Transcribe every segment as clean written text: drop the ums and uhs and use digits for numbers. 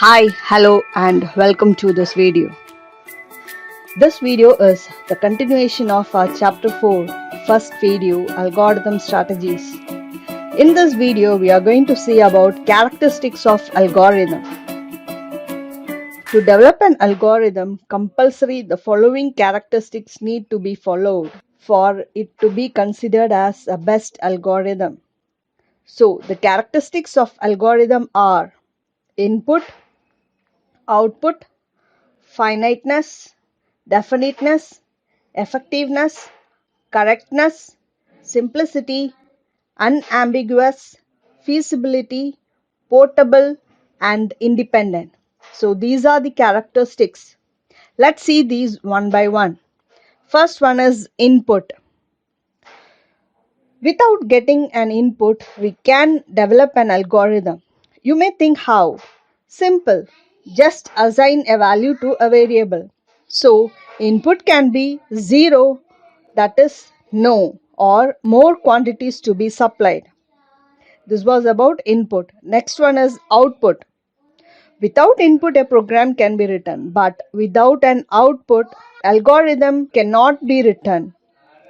Hi, hello, and welcome to this video. This video is the continuation of our chapter 4, first video, Algorithm Strategies. In this video, we are going to see about characteristics of algorithm. To develop an algorithm, compulsory the following characteristics need to be followed for it to be considered as a best algorithm. So, the characteristics of algorithm are input, output, finiteness, definiteness, effectiveness, correctness, simplicity, unambiguous, feasibility, portable, and independent. So these are the characteristics. Let's see these one by one. First one is input. Without getting an input, we can develop an algorithm. You may think how? Simple. Just assign a value to a variable. So, input can be 0, that is no, or more quantities to be supplied. This was about input. Next one is output. Without input, a program can be written, but without an output, algorithm cannot be written.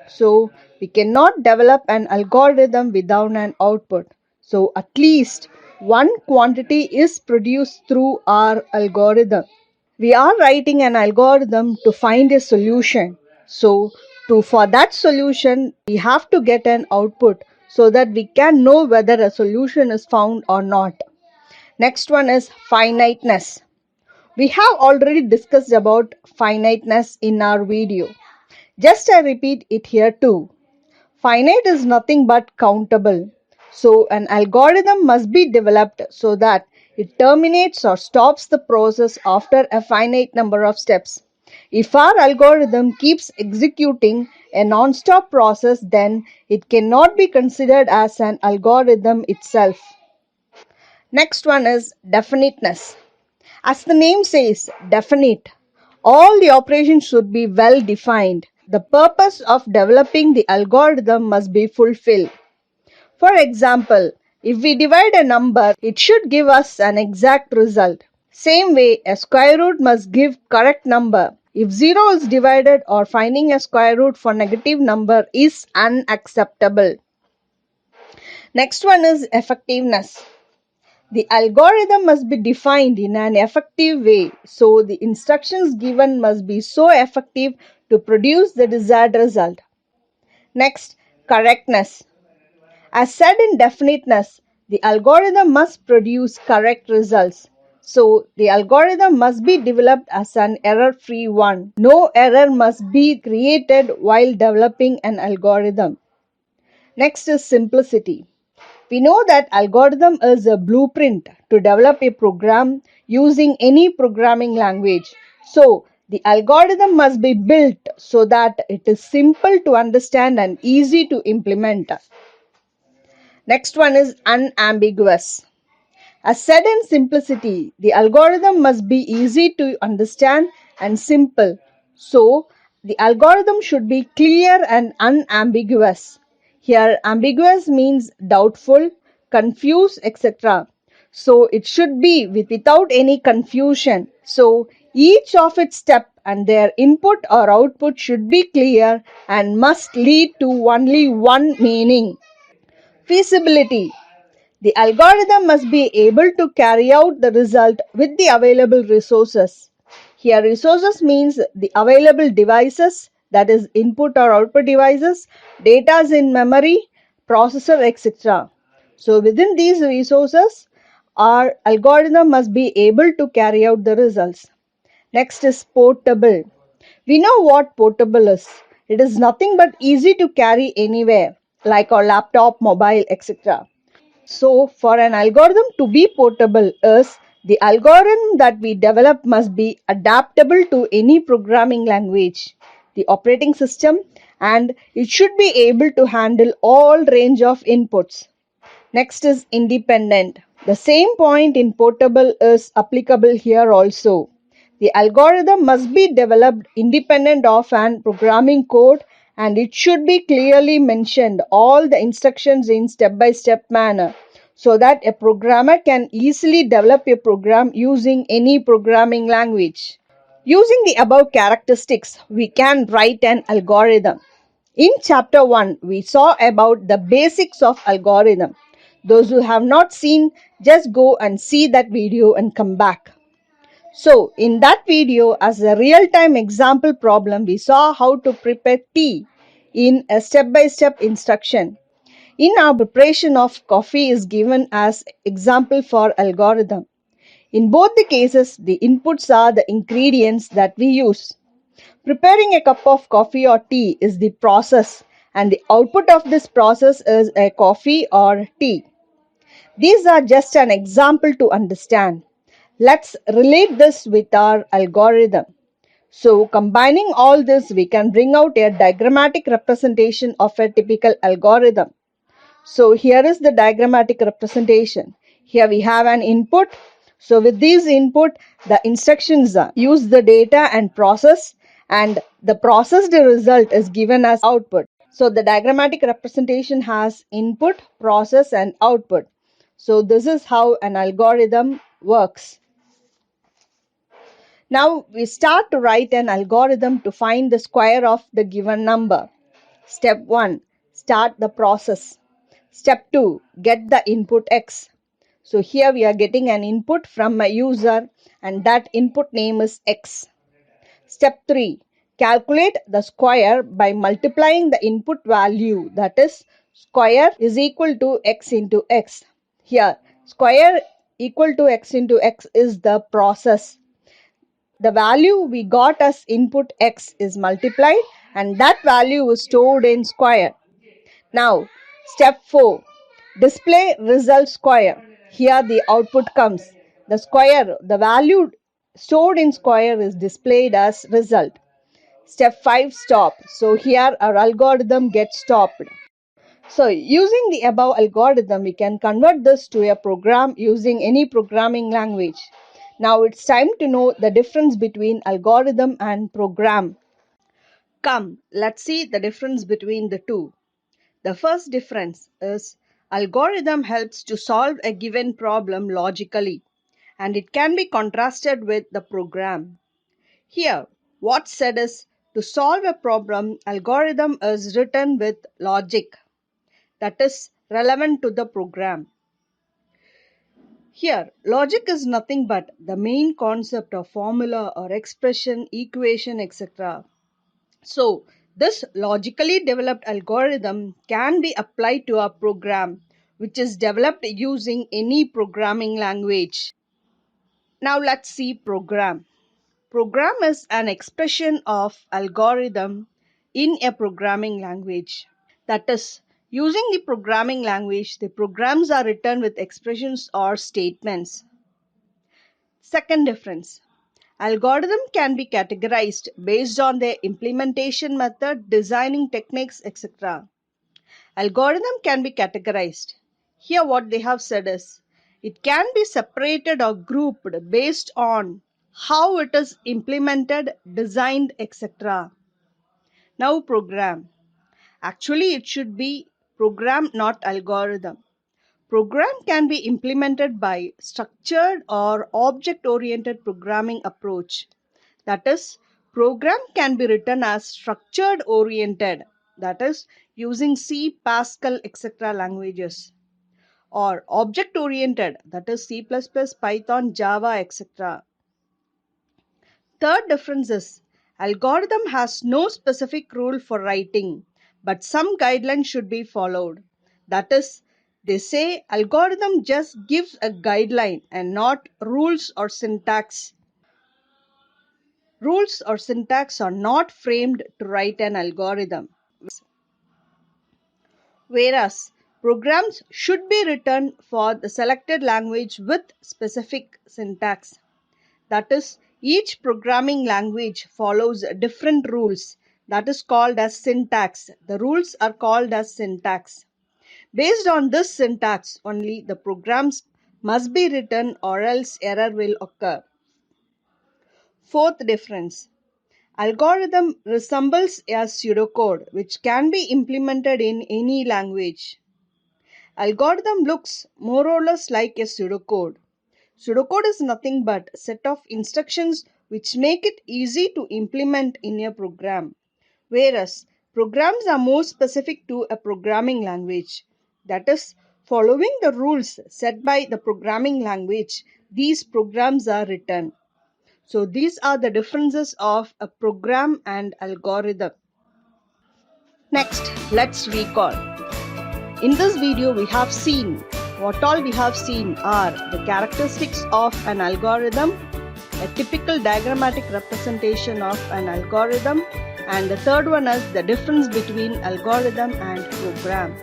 So we cannot develop an algorithm without an output. So at least one quantity is produced through our algorithm. We are writing an algorithm to find a solution. So for that solution, we have to get an output so that we can know whether a solution is found or not. Next one is finiteness. We have already discussed about finiteness in our video. Just I repeat it here too. Finite is nothing but countable. So an algorithm must be developed so that it terminates or stops the process after a finite number of steps. If our algorithm keeps executing a non-stop process, then it cannot be considered as an algorithm itself. Next one is definiteness. As the name says, definite. All the operations should be well defined. The purpose of developing the algorithm must be fulfilled. For example, if we divide a number, it should give us an exact result. Same way, a square root must give correct number. If 0 is divided or finding a square root for negative number is unacceptable. Next one is effectiveness. The algorithm must be defined in an effective way, so the instructions given must be so effective to produce the desired result. Next, correctness. As said in definiteness, the algorithm must produce correct results. So, the algorithm must be developed as an error-free one. No error must be created while developing an algorithm. Next is simplicity. We know that algorithm is a blueprint to develop a program using any programming language. So, the algorithm must be built so that it is simple to understand and easy to implement. Next one is unambiguous. As said in simplicity, the algorithm must be easy to understand and simple. So, the algorithm should be clear and unambiguous. Here, ambiguous means doubtful, confused, etc. So, it should be without any confusion. So, each of its step and their input or output should be clear and must lead to only one meaning. Feasibility. The algorithm must be able to carry out the result with the available resources. Here resources means the available devices, that is input or output devices, data in memory, processor, etc. So within these resources, our algorithm must be able to carry out the results. Next is portable. We know what portable is. It is nothing but easy to carry anywhere, like our laptop, mobile, etc. So, for an algorithm to be portable is the algorithm that we develop must be adaptable to any programming language, the operating system, and it should be able to handle all range of inputs. Next is independent. The same point in portable is applicable here also. The algorithm must be developed independent of an programming code and it should be clearly mentioned all the instructions in step-by-step manner so that a programmer can easily develop a program using any programming language. Using the above characteristics, we can write an algorithm. In chapter 1, we saw about the basics of algorithm. Those who have not seen, just go and see that video and come back. So, in that video, as a real-time example problem, we saw how to prepare tea in a step-by-step instruction. In our preparation of coffee is given as example for algorithm. In both the cases, the inputs are the ingredients that we use. Preparing a cup of coffee or tea is the process, and the output of this process is a coffee or tea. These are just an example to understand. Let's relate this with our algorithm. So, combining all this, we can bring out a diagrammatic representation of a typical algorithm. So, here is the diagrammatic representation. Here we have an input. So, with these input, the instructions are use the data and process, and the processed result is given as output. So, the diagrammatic representation has input, process, and output. So, this is how an algorithm works. Now we start to write an algorithm to find the square of the given number. Step 1. Start the process. Step 2. Get the input x. So here we are getting an input from a user and that input name is x. Step 3. Calculate the square by multiplying the input value, that is square is equal to x into x. Here square equal to x into x is the process. The value we got as input x is multiplied and that value is stored in square. Now, step 4. Display result square. Here the output comes. The square, the value stored in square is displayed as result. Step 5. Stop. So here our algorithm gets stopped. So using the above algorithm, we can convert this to a program using any programming language. Now it's time to know the difference between algorithm and program. Come, let's see the difference between the two. The first difference is algorithm helps to solve a given problem logically, and it can be contrasted with the program. Here, what's said is to solve a problem, algorithm is written with logic that is relevant to the program. Here, logic is nothing but the main concept of formula or expression, equation, etc. So, this logically developed algorithm can be applied to a program which is developed using any programming language. Now, let's see program. Program is an expression of algorithm in a programming language. That is, using the programming language, the programs are written with expressions or statements. Second difference. Algorithm can be categorized based on their implementation method, designing techniques, etc. Algorithm can be categorized. Here what they have said is, it can be separated or grouped based on how it is implemented, designed, etc. Now program. Actually it should be program, not algorithm. Program can be implemented by structured or object-oriented programming approach. That is, program can be written as structured oriented, that is, using C, Pascal, etc. languages, or object oriented, that is C++, Python, Java, etc. Third difference is algorithm has no specific rule for writing, but some guidelines should be followed. That is, they say algorithm just gives a guideline and not rules or syntax. Rules or syntax are not framed to write an algorithm. Whereas programs should be written for the selected language with specific syntax. That is, each programming language follows different rules. That is called as syntax. The rules are called as syntax. Based on this syntax, only the programs must be written or else error will occur. Fourth difference. Algorithm resembles a pseudocode which can be implemented in any language. Algorithm looks more or less like a pseudocode. Pseudocode is nothing but a set of instructions which make it easy to implement in a program, whereas programs are more specific to a programming language. That is, following the rules set by the programming language, these programs are written. So these are the differences of a program and algorithm. Next, let's recall. In this video, we have seen what all we have seen are the characteristics of an algorithm, a typical diagrammatic representation of an algorithm, and the third one is the difference between algorithm and program.